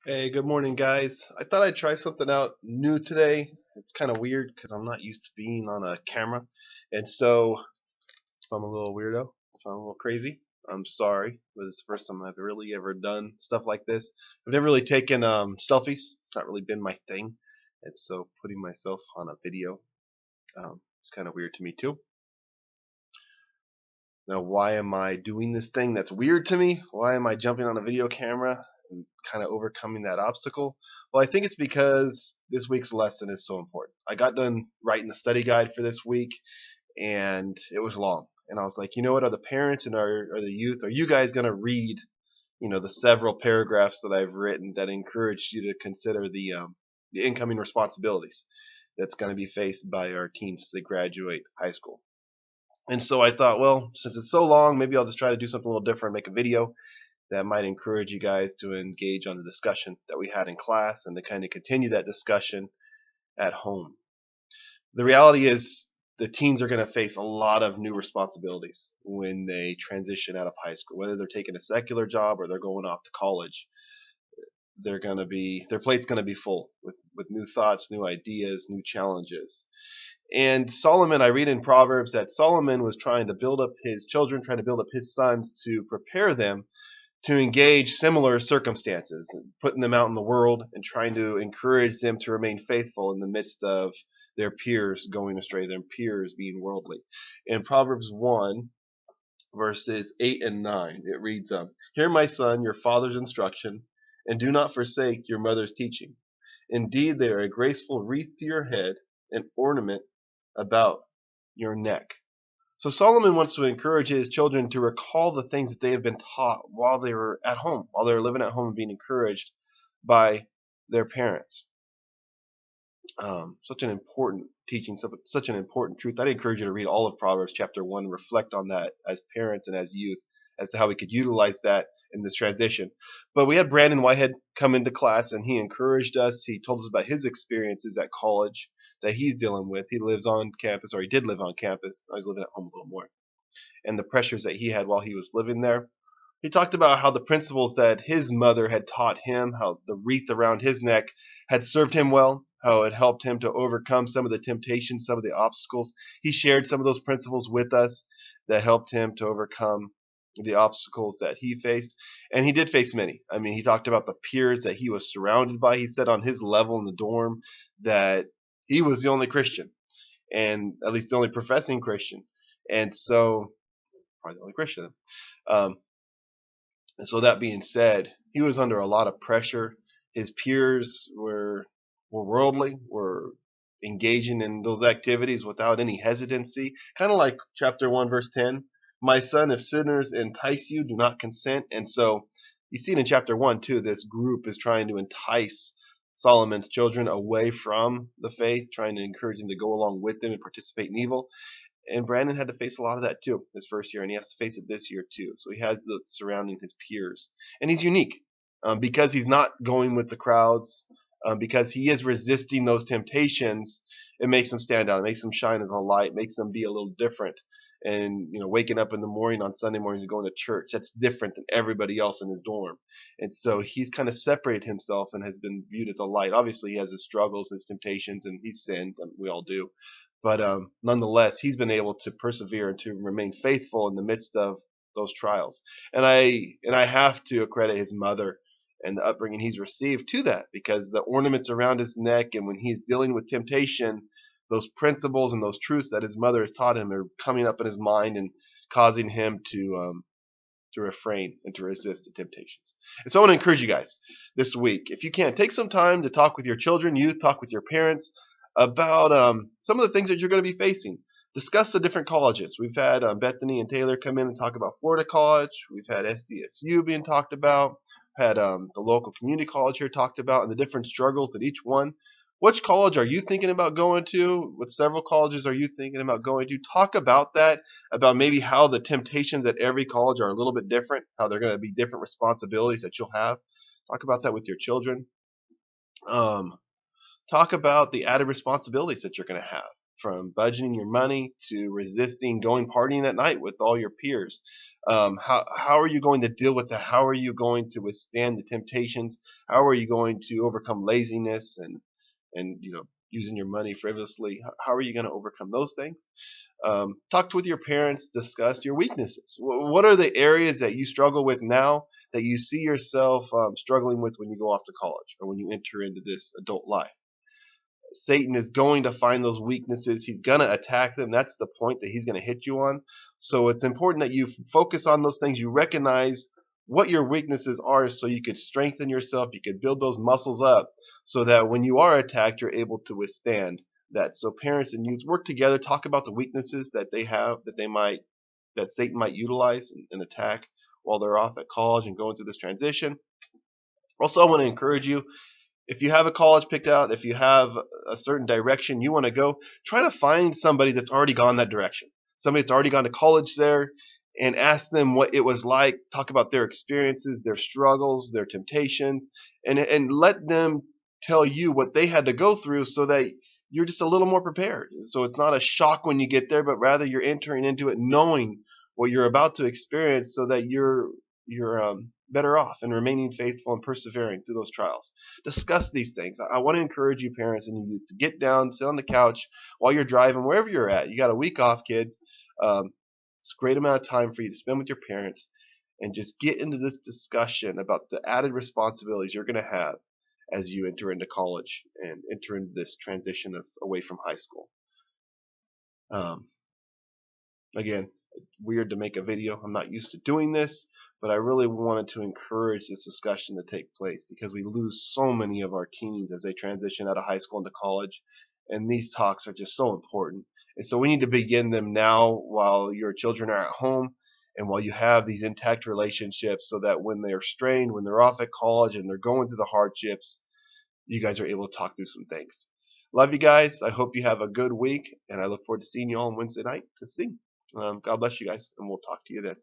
Hey, good morning, guys. I thought I'd try something out new today. It's kind of weird because I'm not used to being on a camera. And so, if I'm a little weirdo, if I'm a little crazy, I'm sorry. But it's the first time I've really ever done stuff like this. I've never really taken selfies. It's not really been my thing. And so, putting myself on a video is kind of weird to me, too. Now, why am I doing this thing that's weird to me? Why am I jumping on a video camera and kind of overcoming that obstacle? Well, I think it's because this week's lesson is so important. I got done writing the study guide for this week, and it was long. And I was like, you know what? Are the parents and are the youth, are you guys going to read, the several paragraphs that I've written that encourage you to consider the incoming responsibilities that's going to be faced by our teens as they graduate high school? And so I thought, well, since it's so long, maybe I'll just try to do something a little different, make a video that might encourage you guys to engage on the discussion that we had in class and to kind of continue that discussion at home. The reality is the teens are going to face a lot of new responsibilities when they transition out of high school, whether they're taking a secular job or they're going off to college. Their plate's going to be full with new thoughts, new ideas, new challenges. And Solomon, I read in Proverbs that Solomon was trying to build up his children, trying to build up his sons to prepare them to engage similar circumstances, putting them out in the world and trying to encourage them to remain faithful in the midst of their peers going astray, their peers being worldly. In Proverbs 1, verses 8 and 9, it reads, Hear, my son, your father's instruction, and do not forsake your mother's teaching. Indeed, they are a graceful wreath to your head, an ornament about your neck. So Solomon wants to encourage his children to recall the things that they have been taught while they were at home, while they were living at home and being encouraged by their parents. Such an important teaching, such an important truth. I'd encourage you to read all of Proverbs chapter 1 and reflect on that as parents and as youth as to how we could utilize that in this transition. But we had Brandon Whitehead come into class and he encouraged us. He told us about his experiences at college that he's dealing with. He lives on campus, or he did live on campus. I was living at home a little more. And the pressures that he had while he was living there. He talked about how the principles that his mother had taught him, how the wreath around his neck had served him well, how it helped him to overcome some of the temptations, some of the obstacles. He shared some of those principles with us that helped him to overcome the obstacles that he faced. And he did face many. I mean, he talked about the peers that he was surrounded by. He said on his level in the dorm that he was the only Christian, and at least the only professing Christian. And so, probably the only Christian. Um, and so that being said, he was under a lot of pressure. His peers were worldly, were engaging in those activities without any hesitancy. Kind of like chapter 1, verse 10. My son, if sinners entice you, do not consent. And so you see it in chapter 1 too. This group is trying to entice Solomon's children away from the faith, trying to encourage them to go along with them and participate in evil. And Brandon had to face a lot of that too his first year, and he has to face it this year too. So he has the surrounding his peers, and he's unique because he's not going with the crowds, because he is resisting those temptations. It makes him stand out. It makes him shine as a light. Makes him be a little different. And waking up in the morning on Sunday mornings and going to church, that's different than everybody else in his dorm. And so he's kind of separated himself and has been viewed as a light. Obviously, he has his struggles, his temptations, and he's sinned, and we all do. But nonetheless, he's been able to persevere and to remain faithful in the midst of those trials. And I have to accredit his mother and the upbringing he's received to that, because the ornaments around his neck and when he's dealing with temptation, those principles and those truths that his mother has taught him are coming up in his mind and causing him to refrain and to resist the temptations. And so I want to encourage you guys this week, if you can, take some time to talk with your children, youth, talk with your parents about some of the things that you're going to be facing. Discuss the different colleges. We've had Bethany and Taylor come in and talk about Florida College. We've had SDSU being talked about. Had the local community college here talked about, and the different struggles that each one. Which college are you thinking about going to? What several colleges are you thinking about going to? Talk about that, about maybe how the temptations at every college are a little bit different, how they're going to be different responsibilities that you'll have. Talk about that with your children. Um, Talk about the added responsibilities that you're going to have. from budgeting your money to resisting going partying at night with all your peers. How are you going to deal with that? How are you going to withstand the temptations? How are you going to overcome laziness and using your money frivolously? How are you going to overcome those things? Talk with your parents. Discuss your weaknesses. What are the areas that you struggle with now that you see yourself struggling with when you go off to college or when you enter into this adult life? Satan is going to find those weaknesses. He's going to attack them. That's the point that he's going to hit you on. So it's important that you focus on those things. You recognize what your weaknesses are so you could strengthen yourself. You could build those muscles up so that when you are attacked, you're able to withstand that. So parents and youth work together, talk about the weaknesses that they have that Satan might utilize and attack while they're off at college and going through this transition. Also, I want to encourage you, if you have a college picked out, if you have a certain direction you want to go, try to find somebody that's already gone that direction. Somebody that's already gone to college there, and ask them what it was like. Talk about their experiences, their struggles, their temptations, and let them tell you what they had to go through so that you're just a little more prepared. So it's not a shock when you get there, but rather you're entering into it knowing what you're about to experience so that you're better off and remaining faithful and persevering through those trials. Discuss these things. I want to encourage you, parents and youth, to get down, sit on the couch while you're driving, wherever you're at. You got a week off, kids. It's a great amount of time for you to spend with your parents and just get into this discussion about the added responsibilities you're going to have as you enter into college and enter into this transition away from high school. Again, weird to make a video. I'm not used to doing this, but I really wanted to encourage this discussion to take place because we lose so many of our teens as they transition out of high school into college, and these talks are just so important. And so we need to begin them now while your children are at home and while you have these intact relationships so that when they're strained, when they're off at college and they're going through the hardships, you guys are able to talk through some things. Love you guys. I hope you have a good week, and I look forward to seeing you all on Wednesday night to sing. God bless you guys, and we'll talk to you then.